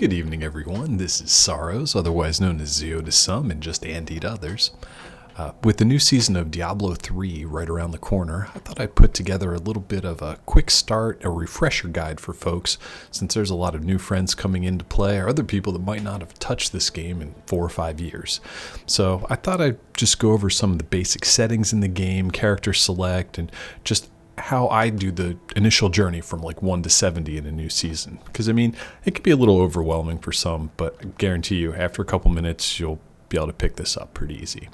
Good evening, everyone. This is Sorrows, otherwise known as Zio to some and just Andy to others. With the new season of Diablo 3 right around the corner, I thought I'd put together a little bit of a quick start, a refresher guide for folks, since there's a lot of new friends coming into play or other people that might not have touched this game in 4 or 5 years. So I thought I'd just go over some of the basic settings in the game, character select, and just how I do the initial journey from like 1 to 70 in a new season. Because, I mean, it can be a little overwhelming for some, but I guarantee you, after a couple minutes, you'll be able to pick this up pretty easy.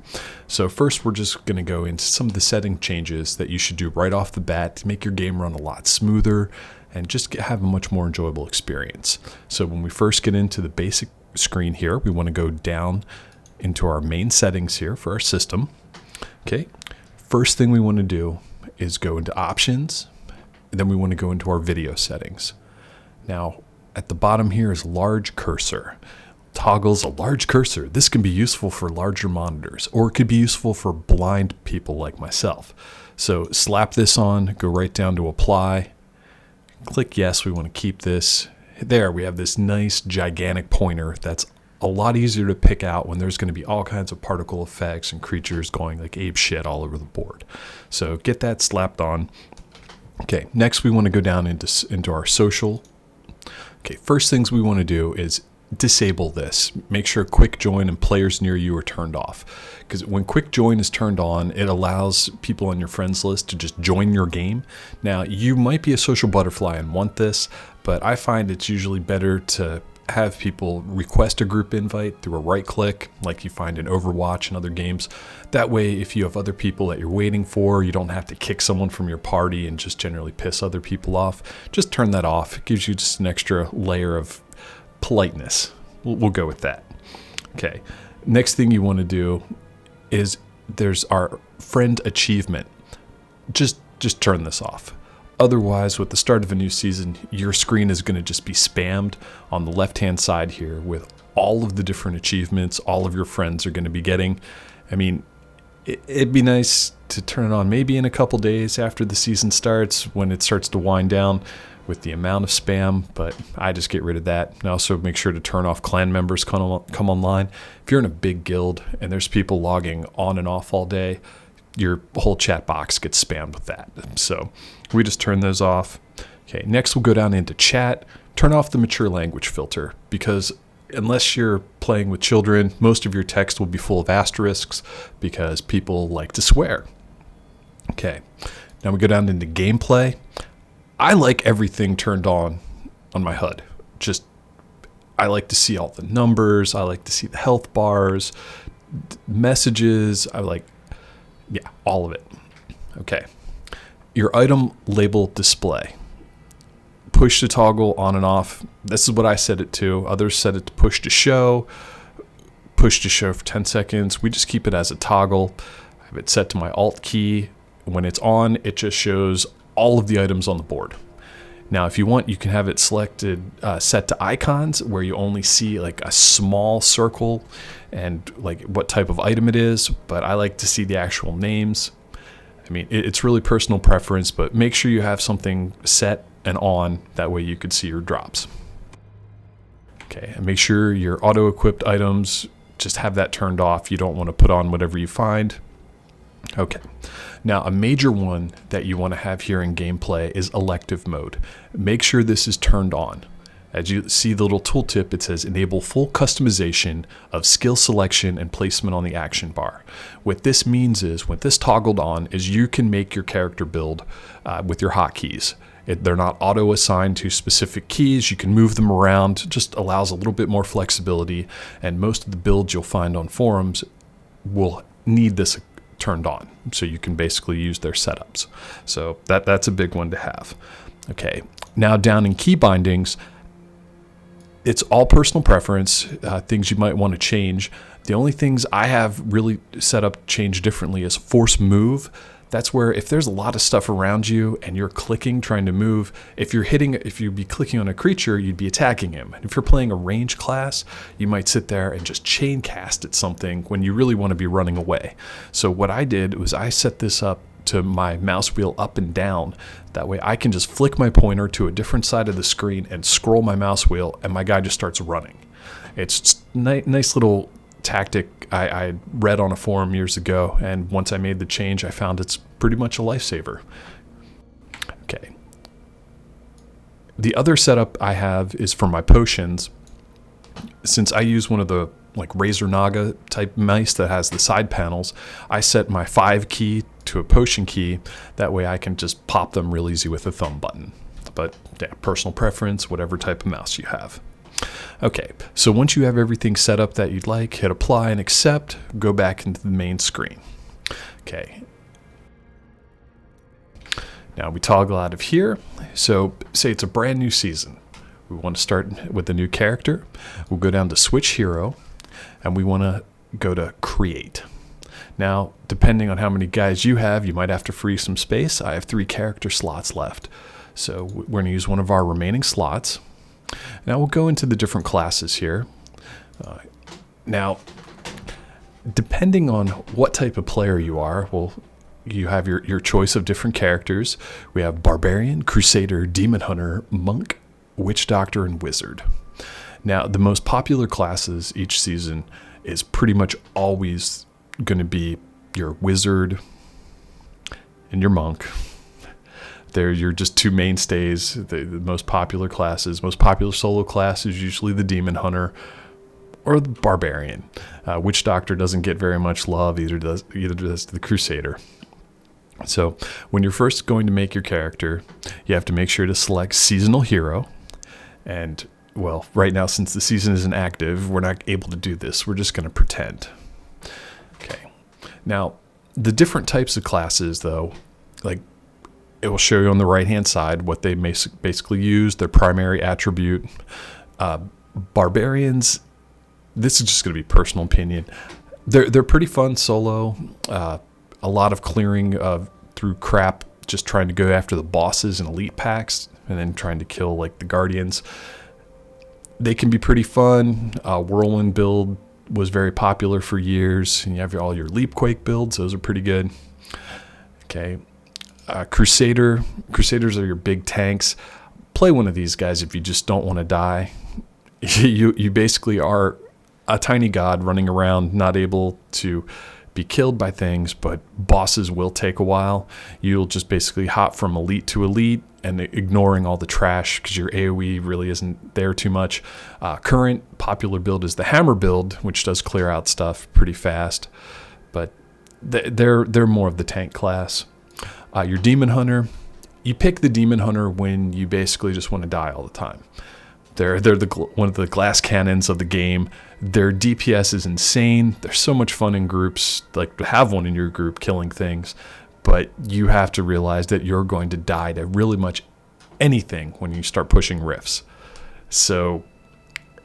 So first, we're just going to go into some of the setting changes that you should do right off the bat to make your game run a lot smoother and just have a much more enjoyable experience. So when we first get into the basic screen here, we want to go down into our main settings here for our system. Okay, first thing we want to do is go into options, and then we want to go into our video settings. Now, at the bottom here is large cursor. Toggles a large cursor. This can be useful for larger monitors, or it could be useful for blind people like myself. So slap this on, go right down to apply, click yes, we want to keep this. There, we have this nice gigantic pointer that's a lot easier to pick out when there's going to be all kinds of particle effects and creatures going like ape shit all over the board. So get that slapped on. Okay, next we want to go down into our social. Okay, first things we want to do is disable this. Make sure quick join and players near you are turned off. Because when quick join is turned on, it allows people on your friends list to just join your game. Now, you might be a social butterfly and want this, but I find it's usually better to have people request a group invite through a right click like you find in Overwatch and other games. That way, if you have other people that you're waiting for, you don't have to kick someone from your party and just generally piss other people off. Just turn that off. It gives you just an extra layer of politeness. We'll go with that. Okay, next thing you want to do is there's our friend achievement. Just turn this off. Otherwise, with the start of a new season, your screen is going to just be spammed on the left-hand side here with all of the different achievements all of your friends are going to be getting. I mean, it'd be nice to turn it on maybe in a couple days after the season starts when it starts to wind down with the amount of spam, but I just get rid of that. And also make sure to turn off clan members come online. If you're in a big guild and there's people logging on and off all day, your whole chat box gets spammed with that. So we just turn those off. Okay, next we'll go down into chat. Turn off the mature language filter because unless you're playing with children, most of your text will be full of asterisks because people like to swear. Okay, now we go down into gameplay. I like everything turned on my HUD. I like to see all the numbers. I like to see the health bars, messages. All of it. Okay. Your item label display. Push to toggle on and off. This is what I set it to. Others set it to push to show. Push to show for 10 seconds. We just keep it as a toggle. I have it set to my Alt key. When it's on, it just shows all of the items on the board. Now, if you want, you can have it selected, set to icons where you only see like a small circle and like what type of item it is, but I like to see the actual names. I mean, it's really personal preference, but make sure you have something set and on, that way you could see your drops. Okay, and make sure your auto-equipped items, just have that turned off. You don't want to put on whatever you find. Okay, now a major one that you want to have here in gameplay is elective mode. Make sure this is turned on. As you see the little tooltip, it says enable full customization of skill selection and placement on the action bar. What this means is, with this toggled on, is you can make your character build with your hotkeys. They're not auto-assigned to specific keys. You can move them around. Just allows a little bit more flexibility, and most of the builds you'll find on forums will need this turned on, so you can basically use their setups. So that's a big one to have. Okay, now down in key bindings, it's all personal preference, things you might want to change. The only things I have really set up change differently is force move. That's where if there's a lot of stuff around you and you're clicking, trying to move, if you'd be clicking on a creature, you'd be attacking him. And if you're playing a range class, you might sit there and just chain cast at something when you really want to be running away. So what I did was I set this up to my mouse wheel up and down. That way I can just flick my pointer to a different side of the screen and scroll my mouse wheel, and my guy just starts running. It's nice little tactic I read on a forum years ago, and once I made the change, I found it's pretty much a lifesaver. Okay. The other setup I have is for my potions. Since I use one of the like Razer Naga type mice that has the side panels, I set my 5 key to a potion key. That way I can just pop them real easy with a thumb button. But yeah, personal preference, whatever type of mouse you have. Okay, so once you have everything set up that you'd like, hit apply and accept, go back into the main screen. Okay. Now we toggle out of here. So say it's a brand new season. We want to start with a new character. We'll go down to switch hero, and we want to go to create. Now, depending on how many guys you have, you might have to free some space. I have 3 character slots left. So we're going to use one of our remaining slots. Now we'll go into the different classes here. Now, depending on what type of player you are, well, you have your choice of different characters. We have Barbarian, Crusader, Demon Hunter, Monk, Witch Doctor, and Wizard. Now, the most popular classes each season is pretty much always going to be your Wizard and your Monk. They're your just 2 mainstays, the most popular classes. Most popular solo class is usually the Demon Hunter or the Barbarian. Witch Doctor doesn't get very much love, either does the Crusader. So when you're first going to make your character, you have to make sure to select Seasonal Hero. And, well, right now, since the season isn't active, we're not able to do this. We're just going to pretend. Okay. Now, the different types of classes, though, like, it will show you on the right-hand side what they basically use, their primary attribute. Barbarians, this is just going to be personal opinion. They're pretty fun solo. A lot of clearing through crap, just trying to go after the bosses and elite packs, and then trying to kill like the guardians. They can be pretty fun. Whirlwind build was very popular for years, and you have all your Leapquake builds. Those are pretty good. Okay. Crusaders are your big tanks. Play one of these guys if you just don't want to die. You basically are a tiny god running around, not able to be killed by things, but bosses will take a while. You'll just basically hop from elite to elite and ignoring all the trash because your AoE really isn't there too much. Current popular build is the hammer build, which does clear out stuff pretty fast, but they're more of the tank class. Your Demon Hunter, you pick the Demon Hunter when you basically just want to die all the time. They're one of the glass cannons of the game. Their DPS is insane. They're so much fun in groups, like to have one in your group killing things. But you have to realize that you're going to die to really much anything when you start pushing rifts. So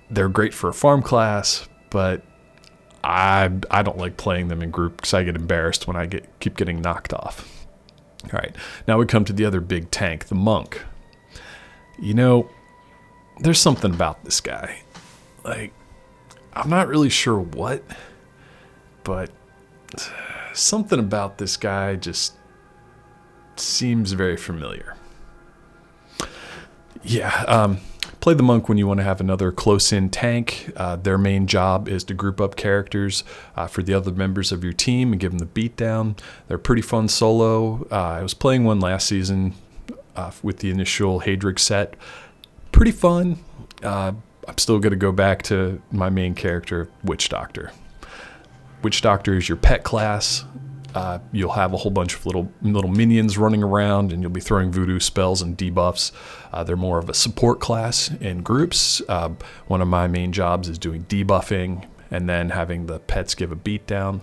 they're great for a farm class, but I don't like playing them in group because I get embarrassed when I keep getting knocked off. All right, now we come to the other big tank, the Monk. You know, there's something about this guy. Like, I'm not really sure what, but something about this guy just seems very familiar. Yeah, play the Monk when you want to have another close-in tank. Their main job is to group up characters for the other members of your team and give them the beatdown. They're pretty fun solo. I was playing one last season with the initial Hadrig set. Pretty fun. I'm still going to go back to my main character, Witch Doctor. Witch Doctor is your pet class. You'll have a whole bunch of little minions running around, and you'll be throwing voodoo spells and debuffs. They're more of a support class in groups. One of my main jobs is doing debuffing and then having the pets give a beatdown.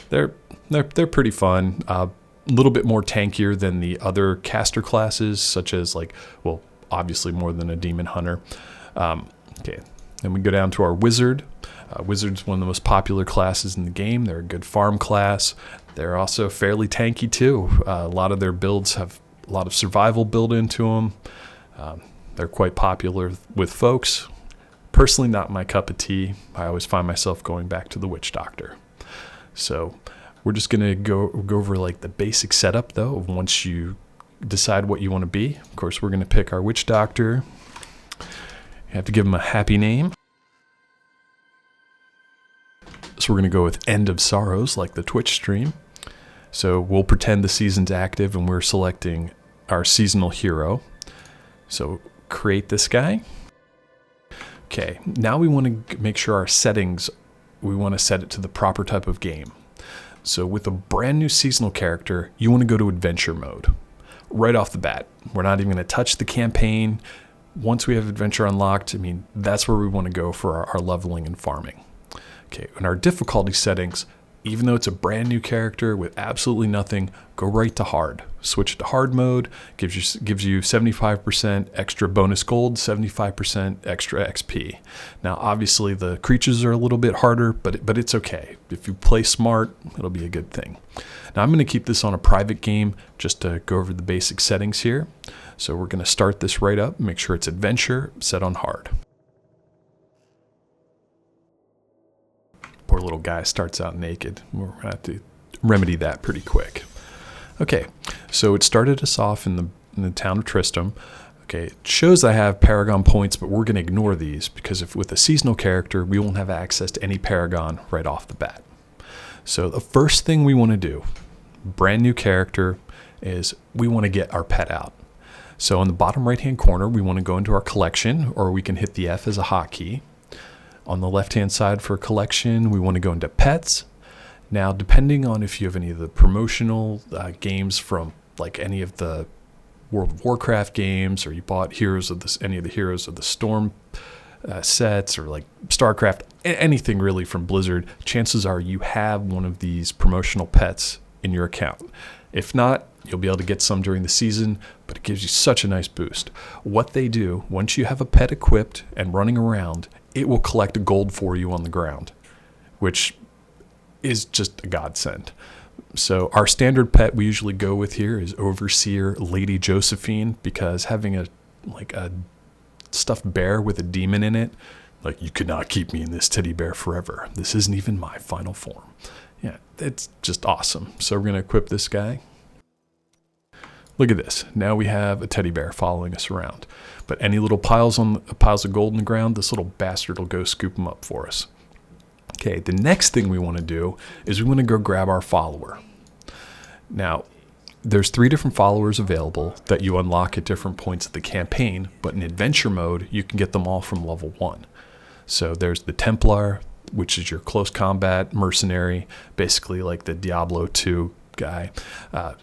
They're pretty fun. A little bit more tankier than the other caster classes, such as obviously more than a Demon Hunter. Okay, then we go down to our Wizard. Wizard's one of the most popular classes in the game. They're a good farm class. They're also fairly tanky too. A lot of their builds have a lot of survival built into them. They're quite popular with folks. Personally, not my cup of tea. I always find myself going back to the Witch Doctor. So We're just going to go over like the basic setup though, once you decide what you want to be. Of course, we're going to pick our witch doctor. You have to give him a happy name. So we're going to go with End of Sorrows, like the Twitch stream. So we'll pretend the season's active and we're selecting our seasonal hero. So create this guy. Okay, now we want to make sure our settings, we want to set it to the proper type of game. So with a brand new seasonal character, you want to go to adventure mode right off the bat. We're not even going to touch the campaign. Once we have adventure unlocked, I mean, that's where we want to go for our leveling and farming. Okay, in our difficulty settings, even though it's a brand new character with absolutely nothing, go right to hard. Switch to hard mode, gives you 75% extra bonus gold, 75% extra XP. Now, obviously, the creatures are a little bit harder, but it's okay. If you play smart, it'll be a good thing. Now, I'm going to keep this on a private game just to go over the basic settings here. So we're going to start this right up, make sure it's adventure, set on hard. Poor little guy starts out naked. We're going to have to remedy that pretty quick. Okay, so it started us off in the town of Tristram. Okay, it shows I have Paragon points, but we're going to ignore these because if with a seasonal character, we won't have access to any Paragon right off the bat. So the first thing we want to do, brand new character, is we want to get our pet out. So on the bottom right-hand corner, we want to go into our collection, or we can hit the F as a hotkey. On the left-hand side for collection, we want to go into pets. Now, depending on if you have any of the promotional games from like any of the World of Warcraft games, or you bought any of the Heroes of the Storm sets, or like StarCraft, anything really from Blizzard, chances are you have one of these promotional pets in your account. If not, you'll be able to get some during the season, but it gives you such a nice boost. What they do, once you have a pet equipped and running around, it will collect gold for you on the ground, which is just a godsend. So our standard pet we usually go with here is Overseer Lady Josephine, because having a stuffed bear with a demon in it, like, you could not keep me in this teddy bear forever. This isn't even my final form. Yeah, it's just awesome. So we're going to equip this guy. Look at this. Now we have a teddy bear following us around. But any little piles of gold in the ground, this little bastard will go scoop them up for us. Okay, the next thing we want to do is we want to go grab our follower. Now, there's 3 different followers available that you unlock at different points of the campaign, but in adventure mode, you can get them all from level 1. So there's the Templar, which is your close combat mercenary, basically like the Diablo 2 guy.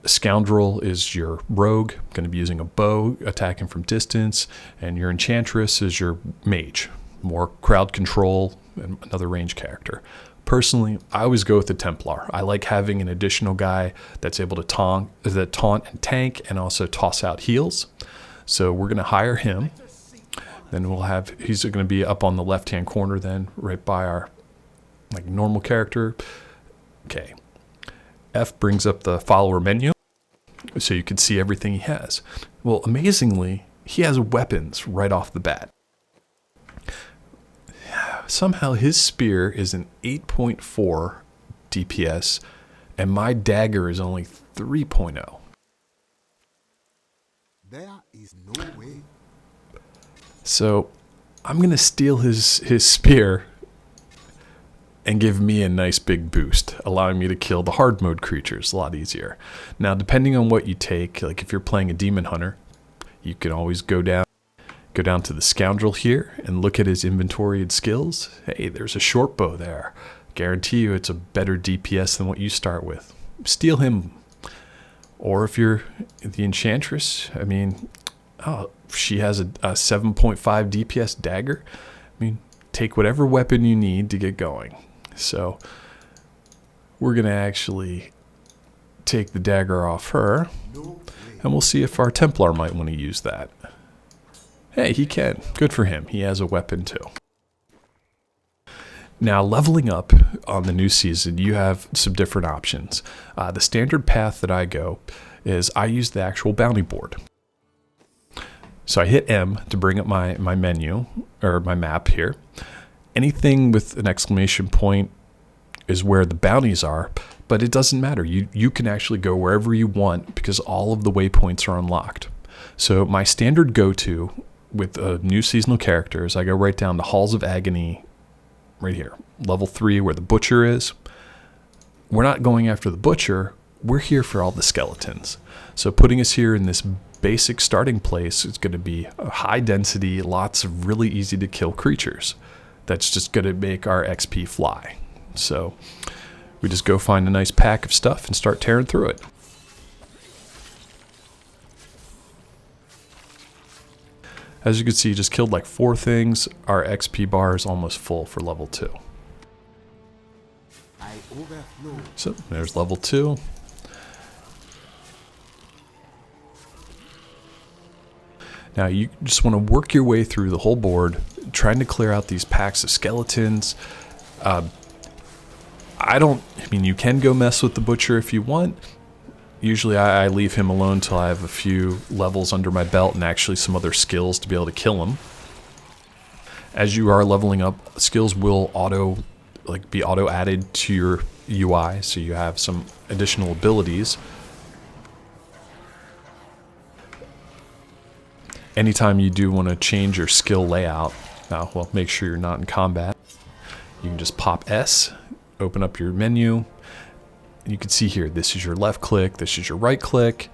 Scoundrel is your rogue, going to be using a bow, attacking from distance, and your Enchantress is your mage, more crowd control, and another range character. Personally, I always go with the Templar. I like having an additional guy that's able to taunt and tank, and also toss out heals. So we're going to hire him. Then he's going to be up on the left-hand corner then, right by our normal character. Okay. F brings up the follower menu, so you can see everything he has. Well, amazingly, he has weapons right off the bat. Somehow his spear is an 8.4 DPS, and my dagger is only 3.0. There is no way. So I'm going to steal his spear and give me a nice big boost, allowing me to kill the hard mode creatures a lot easier. Now, depending on what you take, like if you're playing a demon hunter, you can always go down to the Scoundrel here and look at his inventory and skills. Hey, there's a short bow there. Guarantee you it's a better DPS than what you start with. Steal him. Or if you're the Enchantress, I mean, she has a 7.5 DPS dagger. I mean, take whatever weapon you need to get going. So we're going to actually take the dagger off her, and we'll see if our Templar might want to use that. Hey, he can. Good for him. He has a weapon too. Now, leveling up on the new season, you have some different options. The standard path that I go is I use the actual bounty board. So I hit M to bring up my menu, or my map here. Anything with an exclamation point is where the bounties are. But it doesn't matter. You can actually go wherever you want because all of the waypoints are unlocked. So my standard go-to with a new seasonal character is I go right down to Halls of Agony right here, level 3 where the Butcher is. We're not going after the Butcher. We're here for all the skeletons. So putting us here in this basic starting place is going to be a high density, lots of really easy to kill creatures. That's just going to make our XP fly. So we just go find a nice pack of stuff and start tearing through it. As you can see, just killed like 4 things. Our XP bar is almost full for level 2. I overflow. So there's level 2. Now you just want to work your way through the whole board, trying to clear out these packs of skeletons. I mean, you can go mess with the Butcher if you want. Usually I leave him alone till I have a few levels under my belt and actually some other skills to be able to kill him. As you are leveling up, skills will be auto added to your UI, so you have some additional abilities. Anytime you do want to change your skill layout, well, make sure you're not in combat. You can just pop S, open up your menu. You can see here, this is your left click, this is your right click.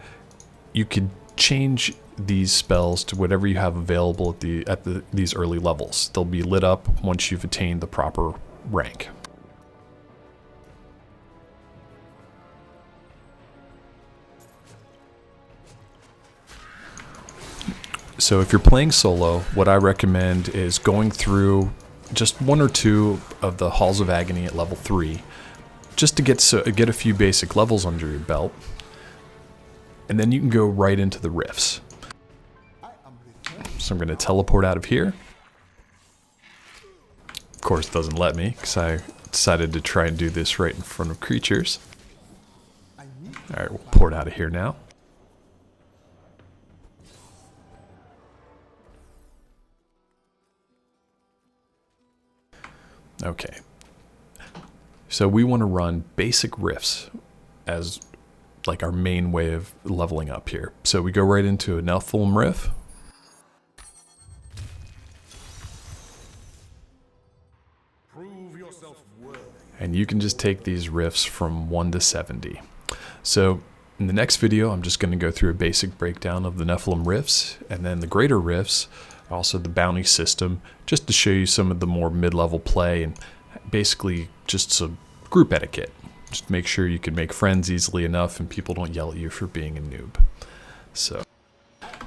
You can change these spells to whatever you have available at these early levels. They'll be lit up once you've attained the proper rank. So if you're playing solo, what I recommend is going through just 1 or 2 of the Halls of Agony at level 3, just to get a few basic levels under your belt, and then you can go right into the rifts. So I'm going to teleport out of here. Of course, it doesn't let me because I decided to try and do this right in front of creatures. Alright, we'll port out of here now. Okay. So we want to run basic rifts as like our main way of leveling up here. So we go right into a Nephilim rift. Prove yourself worthy. And you can just take these rifts from 1 to 70. So in the next video, I'm just going to go through a basic breakdown of the Nephilim rifts and then the greater rifts, also the bounty system, just to show you some of the more mid-level play and basically just some group etiquette. Just make sure you can make friends easily enough and people don't yell at you for being a noob. So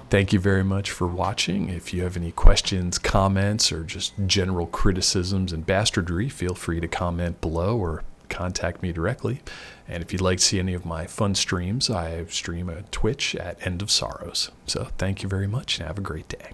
thank you very much for watching. If you have any questions, comments, or just general criticisms and bastardry, feel free to comment below or contact me directly. And if you'd like to see any of my fun streams, I stream at Twitch at End of Sorrows. So thank you very much and have a great day.